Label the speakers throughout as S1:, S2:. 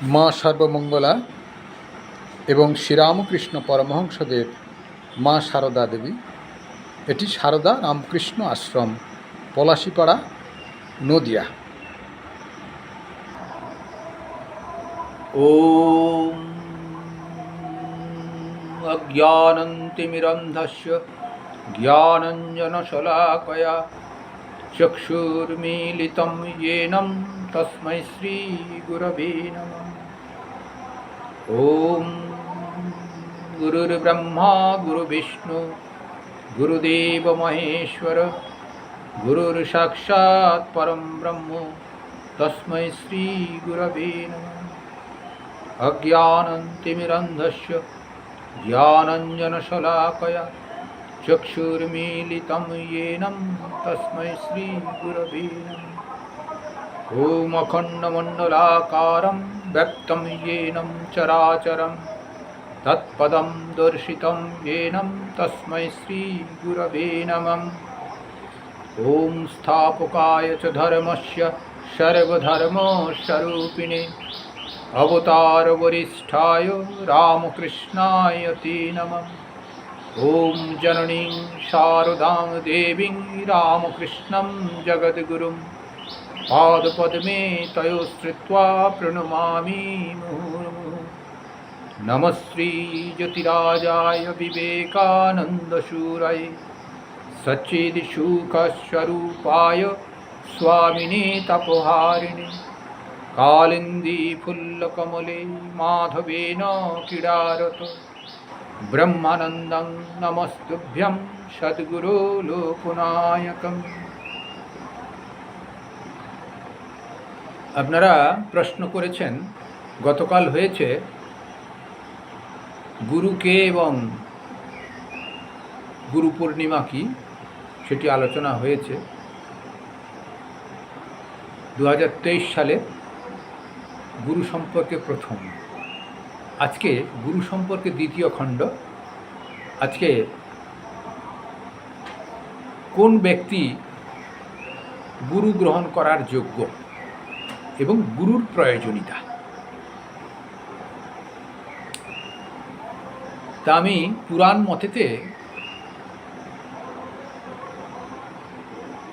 S1: মা সর্বমঙ্গলা এবং শ্রীরামকৃষ্ণ পরমহংসদেব মা সারদা দেবী। এটি সারদা রামকৃষ্ণ আশ্রম, পলাশীপাড়া, নদিয়া।
S2: ওম অজ্ঞানন্তিমিরন্ধস্য জ্ঞানাঞ্জনশলাকয়া চক্ষুর্মীলিतं येन তস্मै শ্রীগুরবে নমঃ। ওম গুরুর্ব্রহ্মা গুরুবিষ্ণু গুরুদেব মহেশ্বর গুরুর্সাক্ষাৎ পরম ব্রহ্ম তস্मै শ্রীগুরবে নমঃ। অজ্ঞানন্তিমিরন্ধস্য জ্ঞানাঞ্জনশলাকয়া চক্ষুর্মীলিतं येन তস্मै শ্রীগুরবে নমঃ। ওম অখণ্ডমণ্ডলাকারं ব্যক্तं येन চরাচরं তৎপদं দর্শিतं येन তস্मै শ্রীগুরবে নমঃ। ওম স্থাপকায় চ ধর্মস্য সর্বধর্মস্বরূপিণে অবতার বরিষ্ঠায় রামকৃষ্ণায় তে নমঃ। ওম জননীং শারদাং দেবীং রামকৃষ্ণং জগদ্গুরুং পাদপদ্মে তয়োশ্রিত্বা প্রণমামি মুহুর্মুহুঃ। নমঃ শ্রী জ্যোতিরাজায় বিবেকানন্দশূরায় সচ্চিদসুখস্বরূপায় স্বামিনে তপোহারিণে কালিন্দী ফুল্লকমলে মাধবেন ক্রীড়ারত ব্রহ্মানন্দং নমস্তুভ্যং সদ্গুরো লোকনায়কম। আপনারা প্রশ্ন করেছেন, গতকাল হয়েছে গুরুকে এবং গুরু পূর্ণিমা কি, সেটি আলোচনা হয়েছে। 2023 সালে গুরু সম্পর্কে প্রথম, আজকে গুরু সম্পর্কে দ্বিতীয় খণ্ড। আজকে কোন ব্যক্তি গুরু গ্রহণ করার যোগ্য এবং গুরুর প্রয়োজনীয়তা। তা আমি পুরাণ মতেতে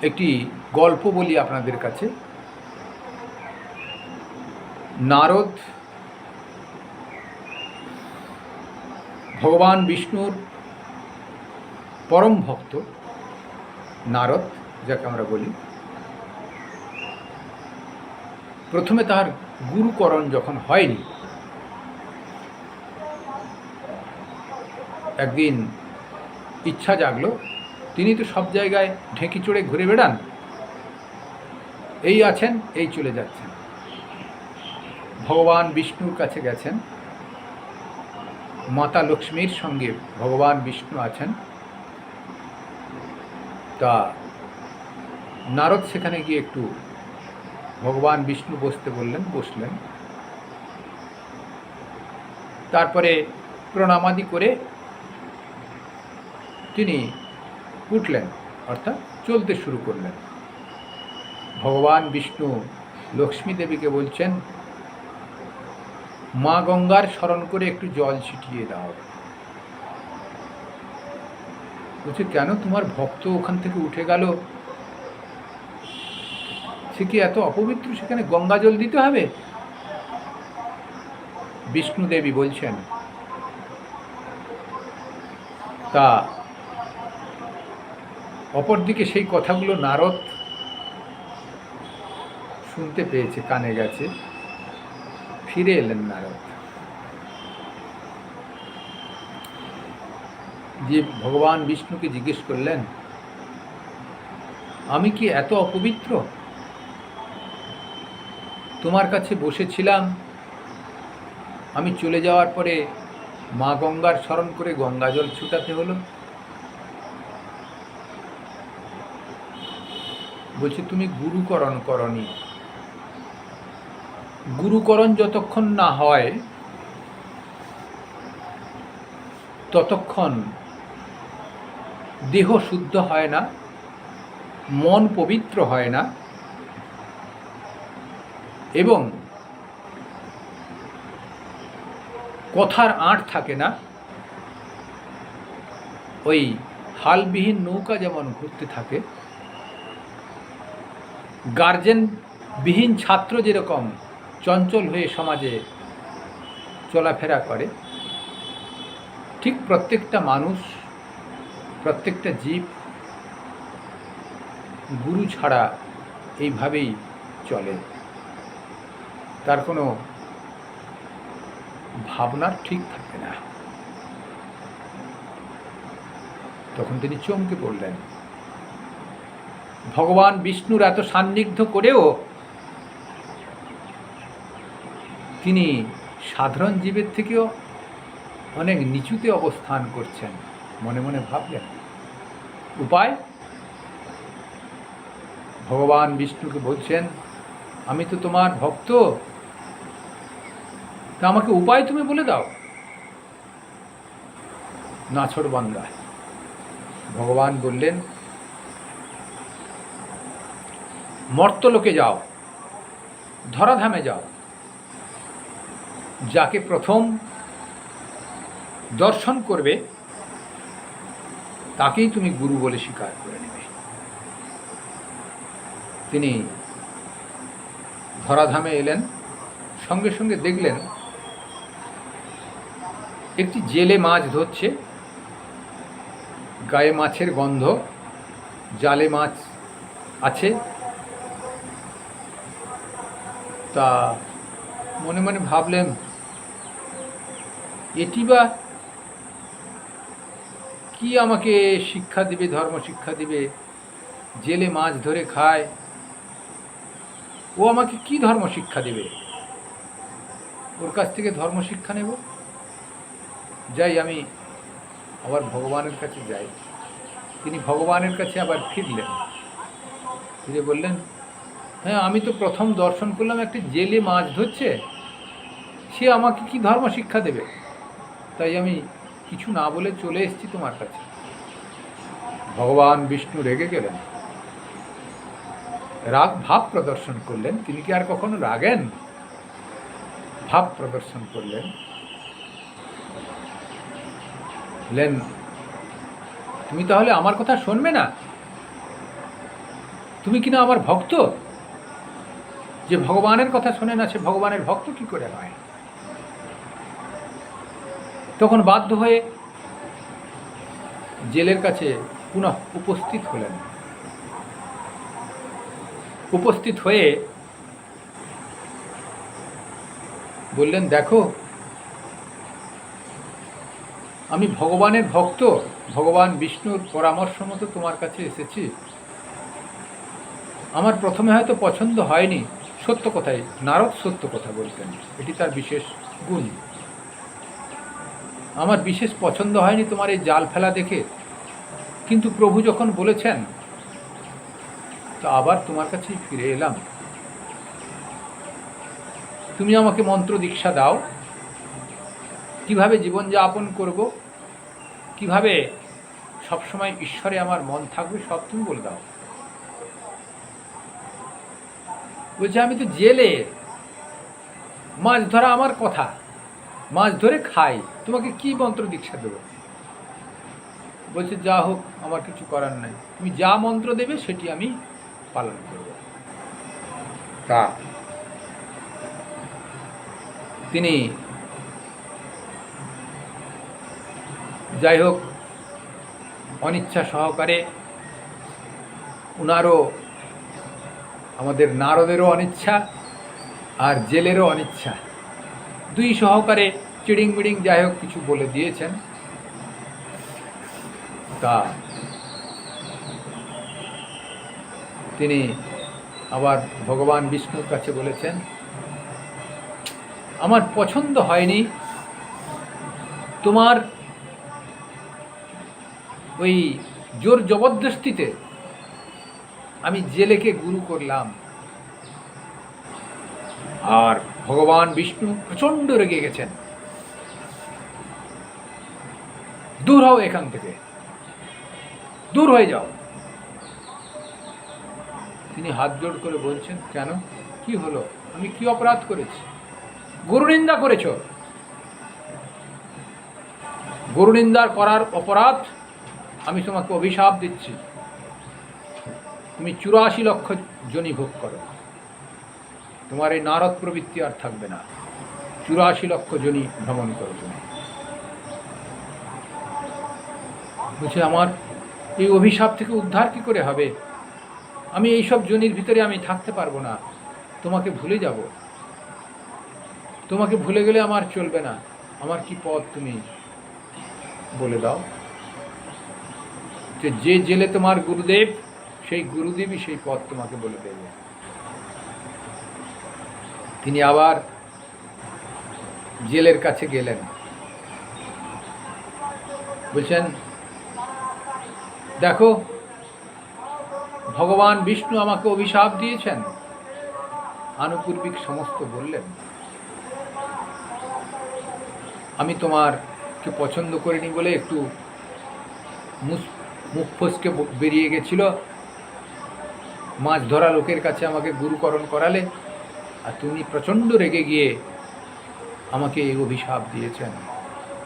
S2: একটি গল্প বলি আপনাদের কাছে। নারদ ভগবান বিষ্ণুর পরম ভক্ত। নারদ যাকে আমরা বলি, প্রথমে তার গুরুকরণ যখন হয়নি, একদিন ইচ্ছা জাগলো, তিনি তো সব জায়গায় ঢেঁকি চড়ে ঘুরে বেড়ান, এই আছেন এই চলে যাচ্ছেন। ভগবান বিষ্ণুর কাছে গেছেন, মাতা লক্ষ্মীর সঙ্গে ভগবান বিষ্ণু আছেন। তা নারদ সেখানে গিয়ে একটু ভগবান বিষ্ণু বসতে বললেন, বসলেন। তারপরে প্রণামাদি করে তিনি উঠলেন, অর্থাৎ চলতে শুরু করলেন। ভগবান বিষ্ণু লক্ষ্মী দেবীকে বলছেন, মা গঙ্গার স্মরণ করে একটু জল ছিটিয়ে দাও। বলছে, কেন? তোমার ভক্ত ওখান থেকে উঠে গেল, সে কি এত অপবিত্র, সেখানে গঙ্গা জল দিতে হবে? বিষ্ণু দেবী বলছেন, তা অপরদিকে সেই কথাগুলো নারদ শুনতে পেয়েছে, কানে গেছে। ফিরে এলেন নারদ, যে ভগবান বিষ্ণুকে জিজ্ঞেস করলেন, আমি কি এত অপবিত্র? তোমার কাছে বসেছিলাম, আমি চলে যাওয়ার পরে মা গঙ্গার স্মরণ করে গঙ্গা জল ছুটাতে হলো। বলছে, তুমি গুরুকরণ করনি। গুরুকরণ যতক্ষণ না হয় ততক্ষণ দেহ শুদ্ধ হয় না, মন পবিত্র হয় না, এবং কথার আঁট থাকে না, ওই হালবিহীন নৌকা যেমন ঘুরতে থাকে, গার্জেনবিহীন ছাত্র যেরকম চঞ্চল হয়ে সমাজে চলাফেরা করে, ঠিক প্রত্যেকটা মানুষ, প্রত্যেকটা জীব গুরু ছাড়া এইভাবেই চলে। তার কোনো ভাবনার ঠিক থাকে না। তখন তিনি চমকে পড়লেন। ভগবান বিষ্ণুর এত সান্নিধ্য করেও তিনি সাধারণ জীবের থেকেও অনেক নিচুতে অবস্থান করছেন। মনে মনে ভাবলেন, উপায়? ভগবান বিষ্ণুকে বলছেন, আমি তো তোমার ভক্ত, তা আমাকে উপায় তুমি বলে দাও। নাছোড়বান্দা। ভগবান বললেন, মর্তলোকে যাও, ধরাধামে যাও, যাকে প্রথম দর্শন করবে তাকেই তুমি গুরু বলে স্বীকার করে নেবে। তিনি ধরাধামে এলেন, সঙ্গে সঙ্গে দেখলেন একটি জেলে মাছ ধরছে, গায়ে মাছের গন্ধ, জালে মাছ আছে। তা মনে মনে ভাবলেন, এটি বা কি আমাকে শিক্ষা দিবে, ধর্ম শিক্ষা দিবে? জেলে মাছ ধরে খায়, ও আমাকে কি ধর্ম শিক্ষা দেবে? ওর কাছ থেকে ধর্ম শিক্ষা নেব? যাই, আমি আবার ভগবানের কাছে যাই। তিনি ভগবানের কাছে আবার ফিরলেন, ফিরে বললেন, হ্যাঁ, আমি তো প্রথম দর্শন করলাম একটা জেলে মাছ ধরছে, সে আমাকে কি ধর্ম শিক্ষা দেবে? তাই আমি কিছু না বলে চলে এসেছি তোমার কাছে। ভগবান বিষ্ণু রেগে গেলেন, রাগ ভাব প্রদর্শন করলেন। তিনি কি আর কখনো রাগেন? ভাব প্রদর্শন করলেন, বললেন, তুমি তাহলে আমার কথা শুনবে না? তুমি কিনা আমার ভক্ত? যে ভগবানের কথা শোনে না, সে ভগবানের ভক্ত কি করে হয়? তখন বাধ্য হয়ে জেলের কাছে পুনঃ উপস্থিত হলেন। উপস্থিত হয়ে বললেন, দেখো, আমি ভগবানের ভক্ত, ভগবান বিষ্ণুর পরামর্শ মতো তোমার কাছে এসেছি। আমার প্রথমে হয়তো পছন্দ হয়নি, সত্য কথাই, নারদ সত্য কথা বলতেন, এটি তার বিশেষ গুণ। আমার বিশেষ পছন্দ হয়নি তোমার এই জাল ফেলা দেখে, কিন্তু প্রভু যখন বলেছেন, তো আবার তোমার কাছেই ফিরে এলাম। তুমি আমাকে মন্ত্র দীক্ষা দাও, কিভাবে জীবনযাপন করব, কিভাবে সবসময় ঈশ্বরে আমার মন থাকবে, সব তুমি বলে দাও। বলছে, আমি তো জেলে, মাছ ধরা আমার কথা, মাছ ধরে খাই, তোমাকে কি মন্ত্র দীক্ষা দেবো? বলছে, যা হোক, আমার কিছু করার নাই, তুমি যা মন্ত্র দেবে সেটি আমি পালন করব। তা তিনি যাই হোক অনিচ্ছা সহকারে, উনারও, আমাদের নারদেরও অনিচ্ছা আর জেলেরও অনিচ্ছা, দুই সহকারে চিড়িং বিড়িং যাই হোক কিছু বলে দিয়েছেন। তা তিনি আবার ভগবান বিষ্ণুর কাছে বলেছেন, আমার পছন্দ হয়নি তোমার ওই জোর জবরদস্তিতে আমি জেলেকে গুরু করলাম। আর ভগবান বিষ্ণু প্রচণ্ড রেগে গেছেন, দূর হও এখান থেকে, দূর হয়ে যাও। তিনি হাত জোড় করে বলছেন, কেন, কি হলো, আমি কি অপরাধ করেছি? গুরু নিন্দা করেছ, গুরুনিন্দার করার অপরাধ আমি তোমাকে অভিশাপ দিচ্ছি, তুমি 84 লক্ষ যোনি ভোগ করো, তোমার এই নারদ প্রবৃত্তি আর থাকবে না, 84 লক্ষ যোনি ভ্রমণ করো তুমি। বলছে আমার এই অভিশাপ থেকে উদ্ধার কি করে হবে, আমি এইসব যোনির ভিতরে আমি থাকতে পারবো না, তোমাকে ভুলে যাব, তোমাকে ভুলে গেলে আমার চলবে না, আমার কি পথ তুমি বলে দাও। যে জেলে তোমার গুরুদেব, সেই গুরুদেবই সেই পথ তোমাকে বলে দেবে। তিনি আবার জেলের কাছে গেলেন, বলছেন দেখো ভগবান বিষ্ণু আমাকে অভিশাপ দিয়েছেন। আনুপূর্বিক সমস্ত বললেন, আমি তোমারকে পছন্দ করিনি বলে একটু মুখ ফসকে বেরিয়ে গেছিল, মাছ ধরা লোকের কাছে আমাকে গুরুকরণ করালে, আর তুমি প্রচণ্ড রেগে গিয়ে আমাকে এই অভিশাপ দিয়েছেন,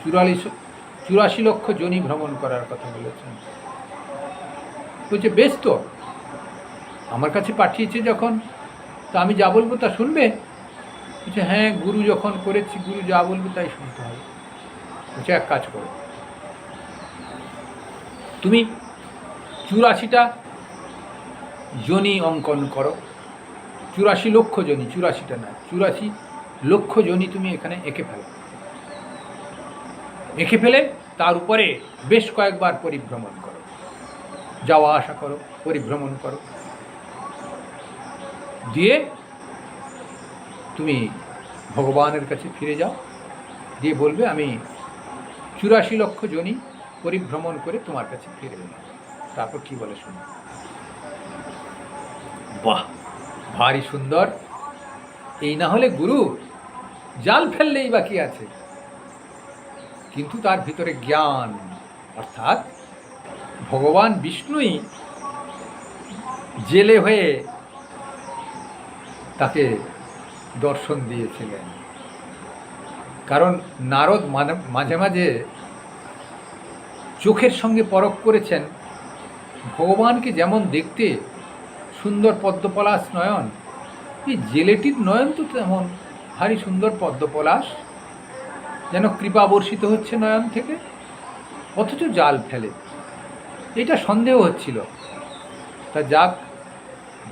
S2: 84 লক্ষ যোনি ভ্রমণ করার কথা বলেছেন। বলছে বেশ, তো আমার কাছে পাঠিয়েছে যখন, তা আমি যা বলবো তা শুনবে? বলছে হ্যাঁ, গুরু যখন করেছি, গুরু যা বলবে তাই শুনতে হবে। বলছে এক কাজ করো, তুমি 84টা যোনি অঙ্কন করো, 84 লক্ষ যোনি, 84টা না, 84 লক্ষ যোনি তুমি এখানে এঁকে ফেলো, এঁকে ফেলে তার উপরে বেশ কয়েকবার পরিভ্রমণ করো, যাওয়া আসা করো, পরিভ্রমণ করো, দিয়ে তুমি ভগবানের কাছে ফিরে যাও, দিয়ে বলবে আমি 84 লক্ষ যোনি পরিভ্রমণ করে তোমার কাছে ফিরে এলাম। তারপর কি বলে শুনো। বাহ, ভারী সুন্দর। এই না হলে গুরু জাল ফেললেই বাকি আছে, কিন্তু তার ভিতরে জ্ঞান, অর্থাৎ ভগবান বিষ্ণুই জেলে হয়ে তাকে দর্শন দিয়েছিলেন। কারণ নারদ মাঝে মাঝে চোখের সঙ্গে পরখ করেছেন, ভগবানকে যেমন দেখতে সুন্দর পদ্মপলাশ নয়ন, এই জেলেটির নয়ন তো তেমন ভারী সুন্দর পদ্মপলাশ, যেন কৃপা বর্ষিত হচ্ছে নয়ন থেকে, অথচ জাল ফেলে, এটা সন্দেহ হচ্ছিল। তা যাক,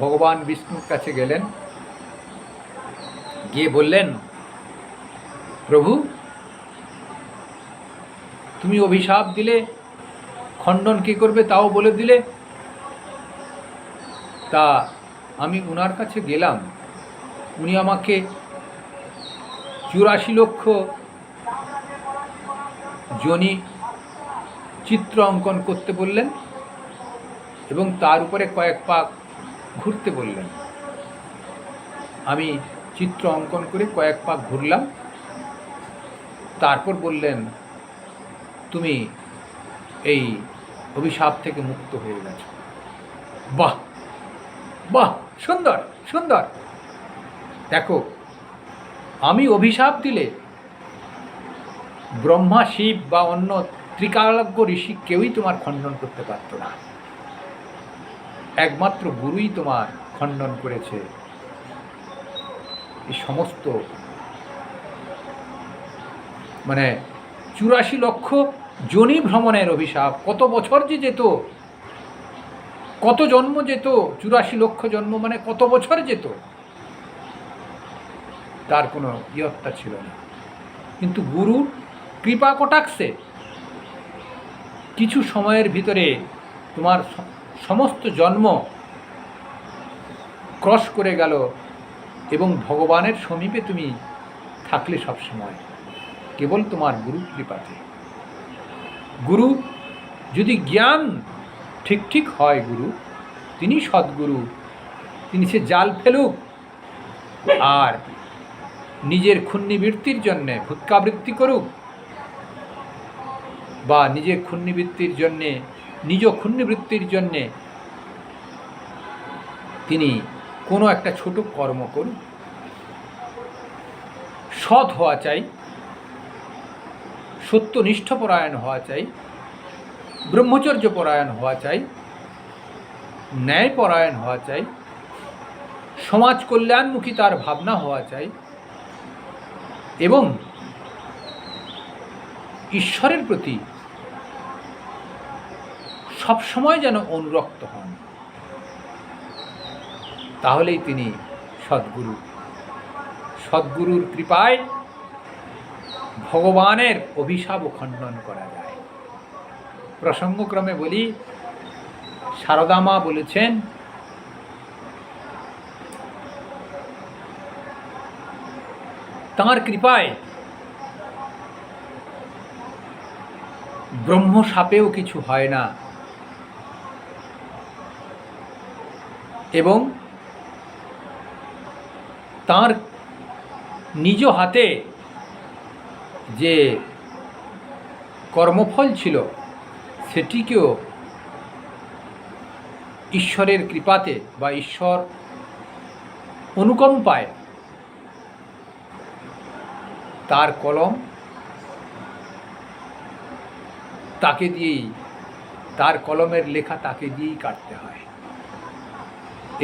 S2: ভগবান বিষ্ণুর কাছে গেলেন, গিয়ে বললেন প্রভু তুমি অভিশাপ দিলে, খণ্ডন কে করবে তাও বলে দিলে, তা আমি উনার কাছে গেলাম, উনি আমাকে 84 লক্ষ যোনি চিত্র অঙ্কন করতে বললেন এবং তার উপরে কয়েক পাক ঘুরতে বললেন। আমি চিত্র অঙ্কন করে কয়েক পাক ঘুরলাম, তারপর বললেন তুমি এই অভিশাপ থেকে মুক্ত হয়ে গেছো। বাহ বাহ, সুন্দর সুন্দর। দেখো, আমি অভিশাপ দিলে ব্রহ্মা, শিব বা অন্য ত্রিকালজ্ঞ ঋষি কেউই তোমার খণ্ডন করতে পারত না, একমাত্র গুরুই তোমার খণ্ডন করেছে। এই সমস্ত 84 লক্ষ যোনি ভ্রমণের অভিশাপ, কত বছর যে যেত, কত জন্ম যেত, 84 লক্ষ জন্ম মানে কত বছর যেত, তার কোনো ইয়ত্তা ছিল না। কিন্তু গুরুর কৃপা কটাক্ষে কিছু সময়ের ভিতরে তোমার সমস্ত জন্ম ক্রস করে গেল এবং ভগবানের সমীপে তুমি থাকলে সব সময়, কেবল তোমার গুরু কৃপাতে। গুরু যদি জ্ঞান ঠিক ঠিক হয়, গুরু তিনি সদ্গুরু, তিনি সে জাল ফেলুক আর নিজের ক্ষুণ্ণিবৃত্তির জন্যে ভূতকাবৃত্তি করুক, বা নিজের ক্ষুণ্ণিবৃত্তির জন্যে, নিজ ক্ষুণ্ণিবৃত্তির জন্যে তিনি কোনো একটা ছোট কর্ম করুন, সৎ হওয়া চাই, সত্যনিষ্ঠপরায়ণ হওয়া চাই, ব্রহ্মচর্য পরায়ণ হওয়া চাই, ন্যায়পরায়ণ হওয়া চাই, সমাজ কল্যাণমুখী তার ভাবনা হওয়া চাই এবং ঈশ্বরের প্রতি সবসময় যেন অনুরক্ত হন, তাহলেই তিনি সদ্গুরু। সদ্গুরুর কৃপায় ভগবানের অভিশাপও খণ্ডন করা যায়। প্রসঙ্গক্রমে বলি, সারদা মা বলেছেন, তাঁর কৃপায় ব্রহ্মশাপেও কিছু হয় না এবং তাঁর নিজ হাতে যে কর্মফল ছিল সেটিকেও ঈশ্বরের কৃপাতে বা ঈশ্বর অনুকম্পায় তার কলম তাকে দিয়েই, তার কলমের লেখা তাকে দিয়েই কাটতে হয়।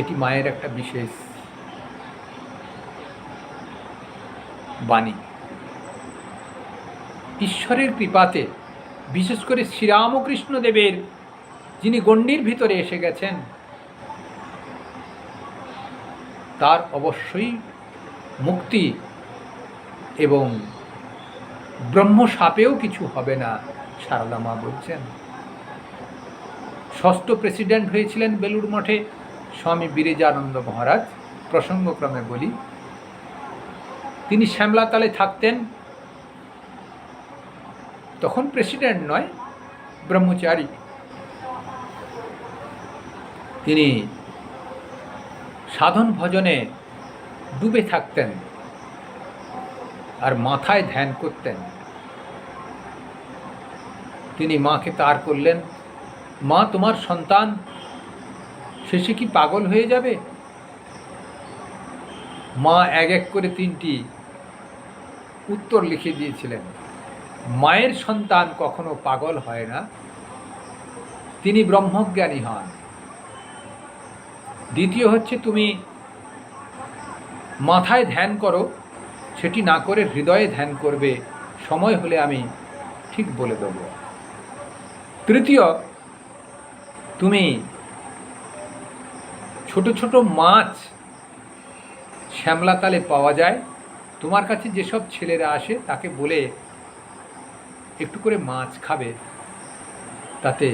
S2: এটি মায়ের একটা বিশেষ বাণী। ঈশ্বরের কৃপাতে, বিশেষ করে শ্রীরামকৃষ্ণ দেবের যিনি গণ্ডির ভিতরে এসে গেছেন, তার অবশ্যই মুক্তি এবং ব্রহ্মশাপেও কিছু হবে না, সারদা মা বলছেন। ষষ্ঠ প্রেসিডেন্ট হয়েছিলেন বেলুড় মঠে স্বামী বিরজানন্দ মহারাজ। প্রসঙ্গক্রমে বলি, তিনি শ্যামলাতালে থাকতেন, তখন প্রেসিডেন্ট নয়, ব্রহ্মচারী। তিনি সাধন ভজনে ডুবে থাকতেন আর মাথায় ধ্যান করতেন। তিনি মাকে তার করলেন, মা, তোমার সন্তান শেষে কি পাগল হয়ে যাবে? মা এক এক করে 3টি উত্তর লিখে দিয়েছিলেন। মায়ের সন্তান কখনো পাগল হয় না, তিনি ব্রহ্মজ্ঞানী হন। দ্বিতীয় হচ্ছে, তুমি মাথায় ধ্যান করো, সেটি না করে হৃদয়ে ধ্যান করবে, সময় হলে আমি ঠিক বলে দেব। তৃতীয়, তুমি ছোট ছোট মাছ শ্যামলাতালে পাওয়া যায়, তোমার কাছে যেসব ছেলেরা আসে তাকে বলে একটু করে মাছ খাবে, তাতে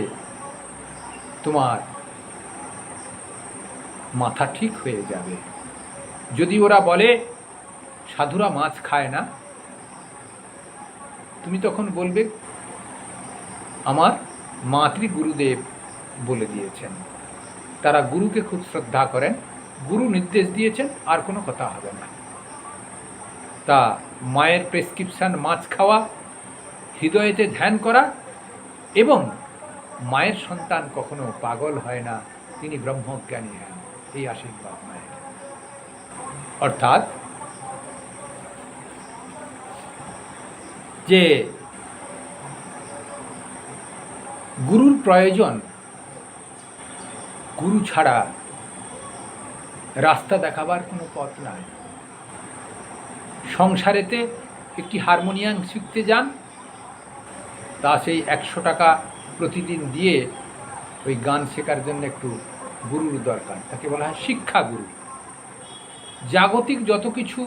S2: তোমার মাথা ঠিক হয়ে যাবে। যদি ওরা বলে সাধুরা মাছ খায় না, তুমি তখন বলবে আমার মাতৃগুরুদেব বলে দিয়েছেন। তারা গুরুকে খুব শ্রদ্ধা করেন, গুরু নির্দেশ দিয়েছেন, আর কোনো কথা হবে না। তা মায়ের প্রেসক্রিপশন মাছ খাওয়া, হৃদয়েতে ধ্যান করা এবং মায়ের সন্তান কখনো পাগল হয় না, তিনি ব্রহ্মজ্ঞানী হন, এই আশীর্বাদ মায়ের। অর্থাৎ যে গুরুর প্রয়োজন, গুরু ছাড়া রাস্তা দেখাবার কোনো পথ নাই। সংসারেতে একটি হারমোনিয়াম শিখতে যান, তা সেই 100 টাকা প্রতিদিন দিয়ে ওই গান শেখার জন্য একটু গুরুর দরকার, তাকে বলা হয় শিক্ষা গুরু। জাগতিক যত কিছু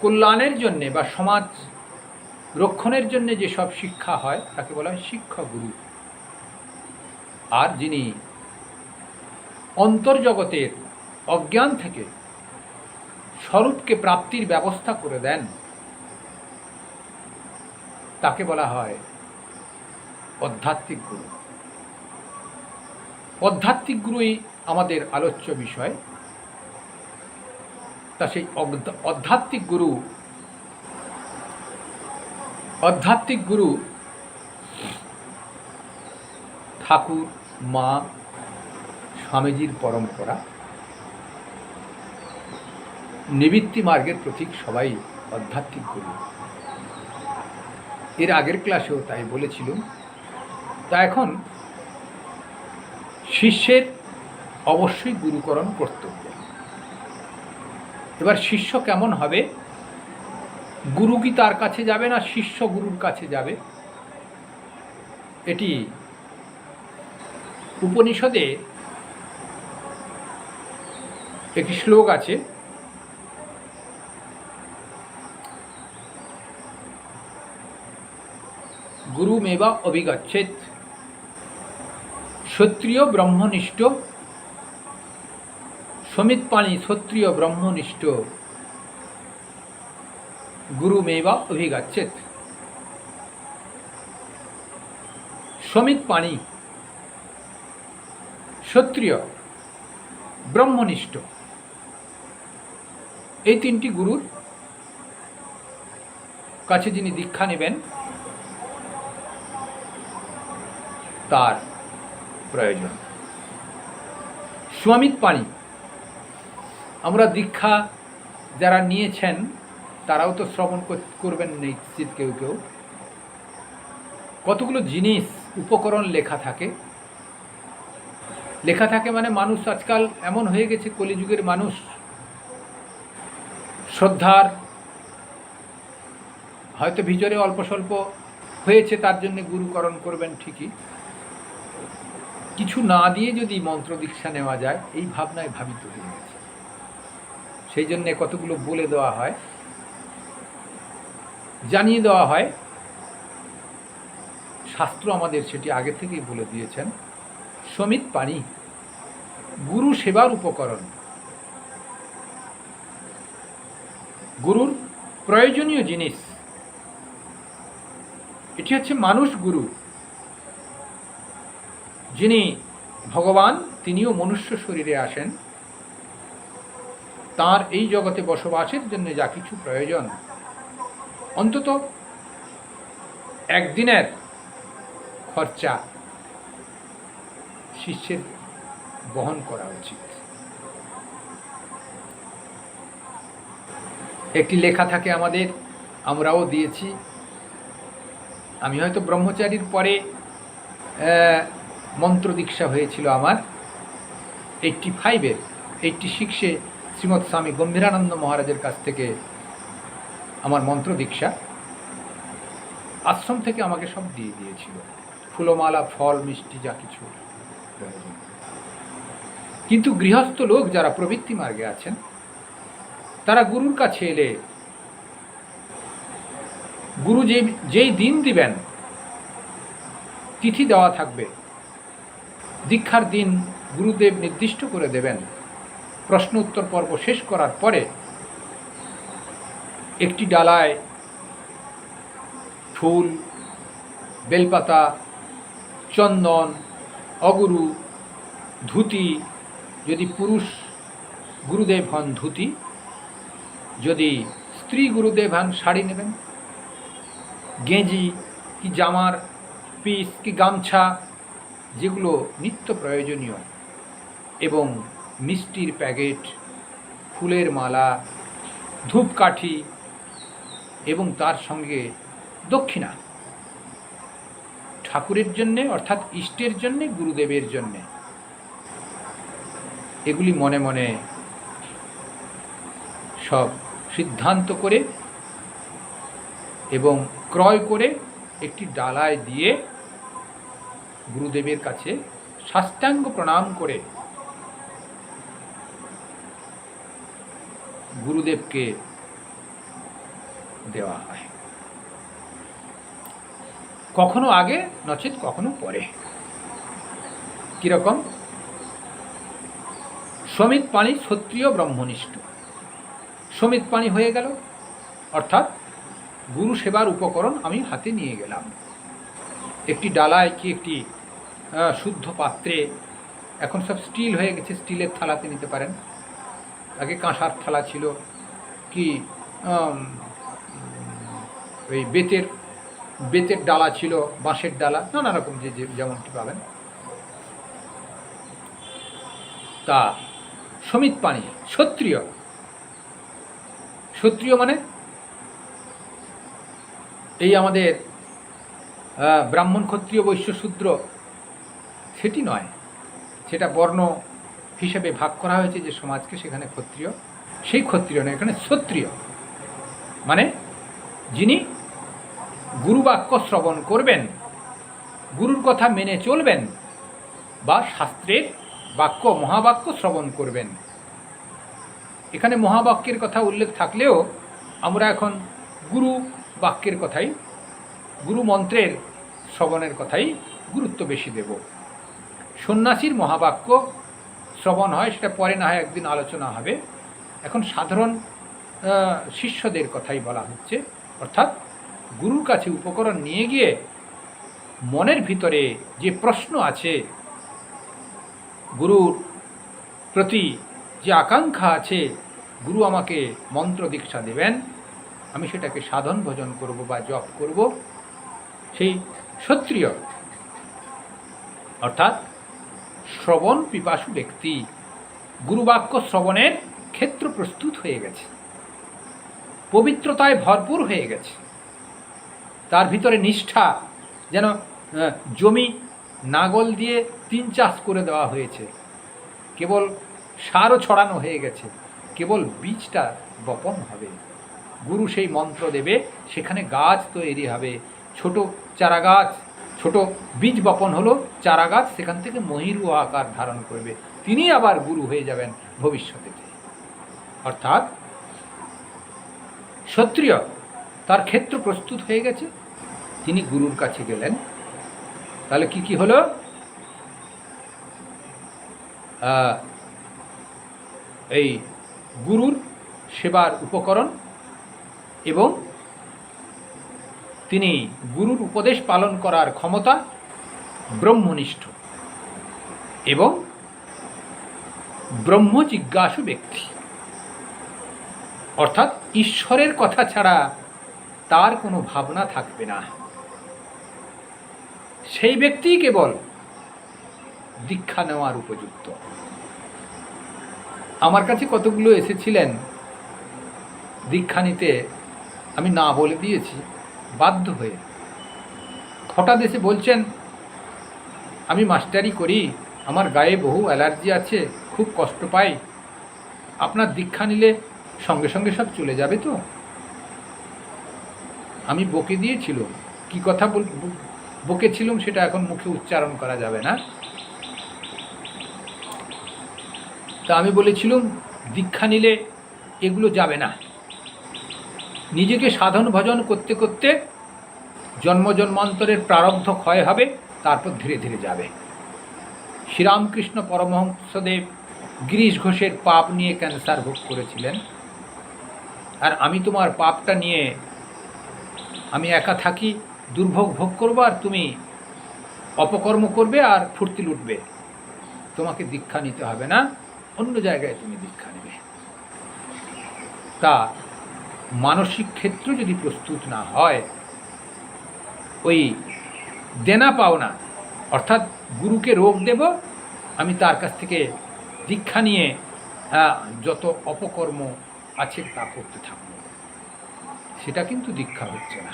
S2: কল্যাণের জন্যে বা সমাজ রক্ষণের জন্য যেসব শিক্ষা হয় তাকে বলা হয় শিক্ষা গুরু। আর যিনি অন্তর্জগতের অজ্ঞান থেকে স্বরূপকে প্রাপ্তির ব্যবস্থা করে দেন, তাকে বলা হয় আধ্যাত্মিক গুরু। আধ্যাত্মিক গুরুই আমাদের আলোচ্য বিষয়। তা সেই আধ্যাত্মিক গুরু ঠাকুর, মা, স্বামীজির পরম্পরা, নিবৃত্তি মার্গের প্রতীক সবাই আধ্যাত্মিক গুরু। এর আগের ক্লাসেও তাই বলেছিলাম। তা এখন শিষ্যের অবশ্যই গুরুকরণ কর্তব্য। এবার শিষ্য কেমন হবে? গুরু কি তার কাছে যাবে না শিষ্য গুরুর কাছে যাবে? এটি উপনিষদে একটি শ্লোক আছে, গুরুমেবা অভিগচ্ছেৎ ক্ষত্রিয় ব্রহ্মনিষ্ঠ সমিৎপাণি ক্ষত্রিয় ব্রহ্মনিষ্ঠ গুরুমেবা অভিগচ্ছেৎ। সমিৎপাণি, ক্ষত্রিয়, ব্রহ্মনিষ্ঠ, এই তিনটি গুরুর কাছে যিনি দীক্ষা নেবেন তার প্রয়োজন। সমিৎপাণি, আমরা দীক্ষা যারা নিয়েছেন তারাও তো শ্রবণ করবেন নিশ্চিত কেউ কেউ। কতগুলো জিনিস উপকরণ লেখা থাকে। লেখা থাকে মানে মানুষ আজকাল এমন হয়ে গেছে, কলিযুগের মানুষ শ্রদ্ধার হয়তো ভিতরে অল্প স্বল্প হয়েছে, তার জন্য গুরুকরণ করবেন ঠিকই, কিছু না দিয়ে যদি মন্ত্র দীক্ষা নেওয়া যায় এই ভাবনায় ভাবিত হয়ে গেছে। সেই জন্যে কতগুলো বলে দেওয়া হয়, জানিয়ে দেওয়া হয়। শাস্ত্র আমাদের সেটি আগে থেকেই বলে দিয়েছেন। সমিৎপাণি, গুরু সেবার উপকরণ, গুরুর প্রয়োজনীয় জিনিস। এটি হচ্ছে মানুষ গুরু, যিনি ভগবান, তিনিও মনুষ্য শরীরে আসেন। তার এই জগতে বসবাসের জন্য যা কিছু প্রয়োজন, অন্তত একদিনের খরচা শিষ্যের বহন করা উচিত। একটি লেখা থাকে আমাদের, আমরাও দিয়েছি। আমি হয়তো ব্রহ্মচারীর পরে মন্ত্র দীক্ষা হয়েছিল আমার 86-এ শ্রীমৎ স্বামী গম্ভীরানন্দ মহারাজের কাছ থেকে আমার মন্ত্র দীক্ষা। আশ্রম থেকে আমাকে সব দিয়ে দিয়েছিল, ফুলমালা, ফল, মিষ্টি, যা কিছু প্রয়োজন। কিন্তু গৃহস্থ লোক যারা প্রবৃত্তি মার্গে আছেন, তারা গুরুর কাছে এলে গুরু যেই দিন দিবেন, তিথি দেওয়া থাকবে, দীক্ষার দিন গুরুদেব নির্দিষ্ট করে দেবেন। প্রশ্ন উত্তর পর্ব শেষ করার পরে একটি ডালায় ফুল, বেলপাতা, চন্দন, অগুরু, ধুতি, যদি পুরুষ গুরুদেব হন ধুতি, যদি স্ত্রী গুরুদেব হন শাড়ি নেবেন, গেঞ্জি কি জামার পিস কি গামছা, যেগুলো নিত্য প্রয়োজনীয়, এবং মিষ্টির প্যাকেট, ফুলের মালা, ধূপকাঠি, এবং তার সঙ্গে দক্ষিণা ঠাকুরের জন্যে, অর্থাৎ ইষ্টের জন্যে, গুরুদেবের জন্যে। এগুলি মনে মনে সব সিদ্ধান্ত করে এবং ক্রয় করে একটি ডালায় দিয়ে গুরুদেবের কাছে সাষ্টাঙ্গ প্রণাম করে গুরুদেবকে দেওয়া হয়, কখনো আগে নচেত কখনো পরে। কিরকম? সমিৎপাণি ক্ষত্রিয় ব্রহ্মনিষ্ঠ। সমিৎপাণি হয়ে গেল, অর্থাৎ গুরু সেবার উপকরণ আমি হাতে নিয়ে গেলাম। একটি ডালায় কি একটি শুদ্ধ পাত্রে, এখন সব স্টিল হয়ে গেছে, স্টিলের থালাতে নিতে পারেন। আগে কাঁসার থালা ছিল, কি ওই বেতের ডালা ছিল, বাঁশের ডালা, নানা রকম যে যেমনটি পাবেন। তা সমিৎপাণি ক্ষত্রিয়, ক্ষত্রিয় মানে এই আমাদের ব্রাহ্মণ ক্ষত্রিয় বৈশ্য শূদ্র, সেটি নয়। সেটা বর্ণ হিসেবে ভাগ করা হয়েছে যে সমাজকে, সেখানে ক্ষত্রিয়, সেই ক্ষত্রিয় নয়, এখানে ক্ষত্রিয় মানে যিনি গুরুবাক্য শ্রবণ করবেন, গুরুর কথা মেনে চলবেন, বা শাস্ত্রের বাক্য মহাবাক্য শ্রবণ করবেন। এখানে মহাবাক্যের কথা উল্লেখ থাকলেও আমরা এখন গুরু বাক্যের কথাই, গুরু মন্ত্রের শ্রবণের কথাই গুরুত্ব বেশি দেব। সন্ন্যাসীর মহাবাক্য শ্রবণ হয়, সেটা পরে না হয় একদিন আলোচনা হবে। এখন সাধারণ শিষ্যদের কথাই বলা হচ্ছে, অর্থাৎ গুরুর কাছে উপকরণ নিয়ে গিয়ে মনের ভিতরে যে প্রশ্ন আছে, গুরুর প্রতি যে আকাঙ্ক্ষা আছে, গুরু আমাকে মন্ত্র দীক্ষা দেবেন, আমি সেটাকে সাধন ভজন করব বা জপ করব, সেই ক্ষত্রিয় অর্থাৎ শ্রবণ পিপাসু ব্যক্তি গুরুবাক্য শ্রবণের ক্ষেত্র প্রস্তুত হয়ে গেছে, পবিত্রতায় ভরপুর হয়ে গেছে, তার ভিতরে নিষ্ঠা, যেন জমি নাগল দিয়ে 3 চাষ করে দেওয়া হয়েছে, কেবল সারও ছড়ানো হয়ে গেছে, কেবল বীজটা বপন হবে। গুরু সেই মন্ত্র দেবে, সেখানে গাছ তৈরি হবে, ছোট চারা গাছ, ছোট বীজ বপন হলো, চারা গাছ সেখান থেকে মহিরু আকার ধারণ করবে, তিনি আবার গুরু হয়ে যাবেন ভবিষ্যতে। অর্থাৎ ক্ষত্রিয় তার ক্ষেত্র প্রস্তুত হয়ে গেছে, তিনি গুরুর কাছে গেলেন। তাহলে কি কি হলো? এই গুরুর সেবার উপকরণ, এবং তিনি গুরুর উপদেশ পালন করার ক্ষমতা, ব্রহ্মনিষ্ঠ এবং ব্রহ্মজিজ্ঞাসু ব্যক্তি, অর্থাৎ ঈশ্বরের কথা ছাড়া তার কোনো ভাবনা থাকবে না, সেই ব্যক্তি কেবল দীক্ষা নেওয়ার উপযুক্ত। আমার কাছে কতগুলো এসেছিলেন দীক্ষা নিতে, আমি না বলে দিয়েছি বাধ্য হয়ে। হঠাৎ এসে বলছেন, আমি মাস্টারি করি, আমার গায়ে বহু অ্যালার্জি আছে, খুব কষ্ট পাই, আপনার দীক্ষা নিলে সঙ্গে সঙ্গে সব চলে যাবে তো? আমি বকে দিয়েছিল, কি কথা বকেছিলাম সেটা এখন মুখে উচ্চারণ করা যাবে না। তা আমি বলেছিলাম দীক্ষা নিলে এগুলো যাবে না, নিজেকে সাধন ভজন করতে করতে জন্ম জন্মান্তরের প্রারব্ধ ক্ষয় হবে, তারপর ধীরে ধীরে যাবে। শ্রীরামকৃষ্ণ পরমহংসদেব গিরিশ ঘোষের পাপ নিয়ে ক্যান্সার ভোগ করেছিলেন, আর আমি তোমার পাপটা নিয়ে আমি একা থাকি, দুর্ভোগ ভোগ করবো, আর তুমি অপকর্ম করবে আর ফুর্তি লুটবে, তোমাকে দীক্ষা নিতে হবে না, অন্য জায়গায় তুমি দীক্ষা নেবে। তা মানসিক ক্ষেত্র যদি প্রস্তুত না হয়, ওই দেনা পাওনা, অর্থাৎ গুরুকে রোগ দেব, আমি তার কাছ থেকে দীক্ষা নিয়ে যত অপকর্ম আছে তা করতে থাকব, সেটা কিন্তু দীক্ষা হচ্ছে না,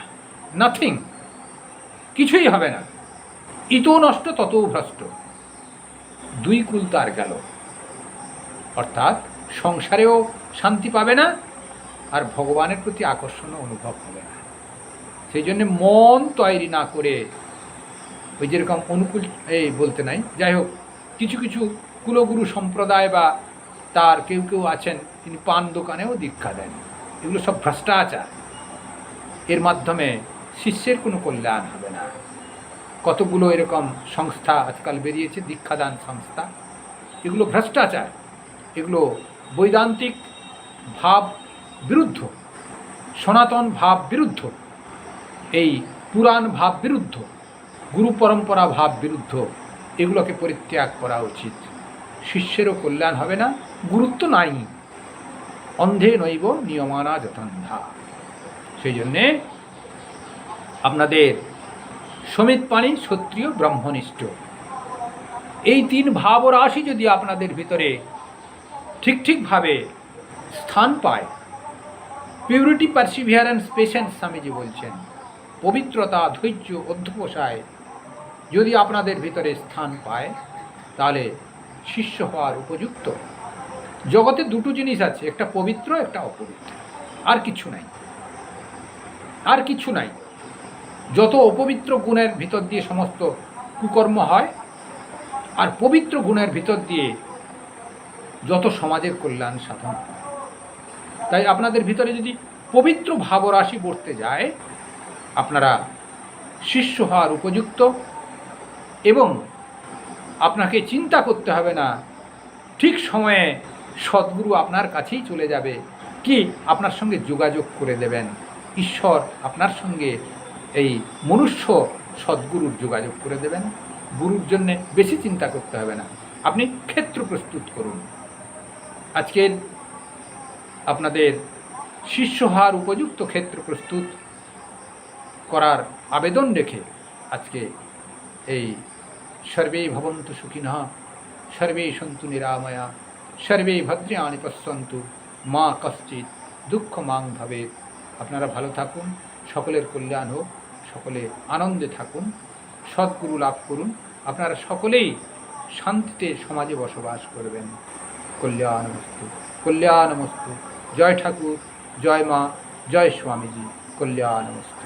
S2: নাথিং, কিছুই হবে না, ইতো নষ্ট তত ভ্রষ্ট, 2 কুল তার গেল। অর্থাৎ সংসারেও শান্তি পাবে না, আর ভগবানের প্রতি আকর্ষণও অনুভব হবে না। সেই জন্যে মন তৈরি না করে, ওই যেরকম অনুকূল এই বলতে নাই, যাই হোক, কিছু কিছু কুলগুরু সম্প্রদায় বা তার কেউ কেউ আছেন, তিনি পান দোকানেও দীক্ষা দেন, এগুলো সব ভ্রষ্টাচার। এর মাধ্যমে শিষ্যের কোনো কল্যাণ হবে না। কতগুলো এরকম সংস্থা আজকাল বেরিয়েছে, দীক্ষাদান সংস্থা, এগুলো ভ্রষ্টাচার, এগুলো বৈদান্তিক ভাব বিরুদ্ধ, সনাতন ভাব বিরুদ্ধ, এই পুরাণ ভাব বিরুদ্ধ, গুরু পরম্পরা ভাব বিরুদ্ধ, এগুলোকে পরিত্যাগ করা উচিত। শিষ্যেরও কল্যাণ হবে না, গুরুত্ব নাই, অন্ধে নৈব নিয়মানা যথান্ধা। সেই জন্যে আপনাদের সমিত পাণি ক্ষত্রিয় ব্রহ্মনিষ্ঠ, এই 3 ভাব রাশি যদি আপনাদের ভিতরে ঠিক ঠিকভাবে স্থান পায়, পিউরিটি, পারসিভিয়ারেন্স, পেশেন্স স্বামীজি বলছেন, পবিত্রতা, ধৈর্য, অধ্যবসায় যদি আপনাদের ভিতরে স্থান পায়, তাহলে শিষ্য হওয়ার উপযুক্ত। জগতে দুটো জিনিস আছে, একটা পবিত্র, একটা অপবিত্র, আর কিছু নাই, আর কিছু নাই। যত অপবিত্র গুণের ভিতর দিয়ে সমস্ত কুকর্ম হয়, আর পবিত্র গুণের ভিতর দিয়ে যত সমাজের কল্যাণ সাধন হয়। তাই আপনাদের ভিতরে যদি পবিত্র ভাবরাশি বর্তে যায়, আপনারা শিষ্য হওয়ার উপযুক্ত, এবং আপনাকে চিন্তা করতে হবে না, ঠিক সময়ে সদ্গুরু আপনার কাছেই চলে যাবে, কি আপনার সঙ্গে যোগাযোগ করে দেবেন। ঈশ্বর আপনার সঙ্গে এই মনুষ্য সদ্গুরুর যোগাযোগ করে দেবেন। গুরুর জন্যে বেশি চিন্তা করতে হবে না, আপনি ক্ষেত্র প্রস্তুত করুন। আজকের আপনাদের শিষ্য হওয়ার উপযুক্ত ক্ষেত্র প্রস্তুত করার আবেদন রেখে আজকে এই সর্বেই ভবন্তু সুখিনঃ, সর্বেই সন্তু নিরাময়া, সর্বেই ভদ্রাণি পশ্যন্তু, মা কশ্চিৎ দুঃখ মাং ভবেৎ। আপনারা ভালো থাকুন, সকলের কল্যাণ হোক, সকলে আনন্দে থাকুন, সদ্গুরু লাভ করুন, আপনারা সকলেই শান্তিতে সমাজে বসবাস করবেন। কল্যাণমস্তু, কল্যাণমস্তু। জয় ঠাকুর, জয় মা, জয় স্বামীজি, কল্যাণমস্তু।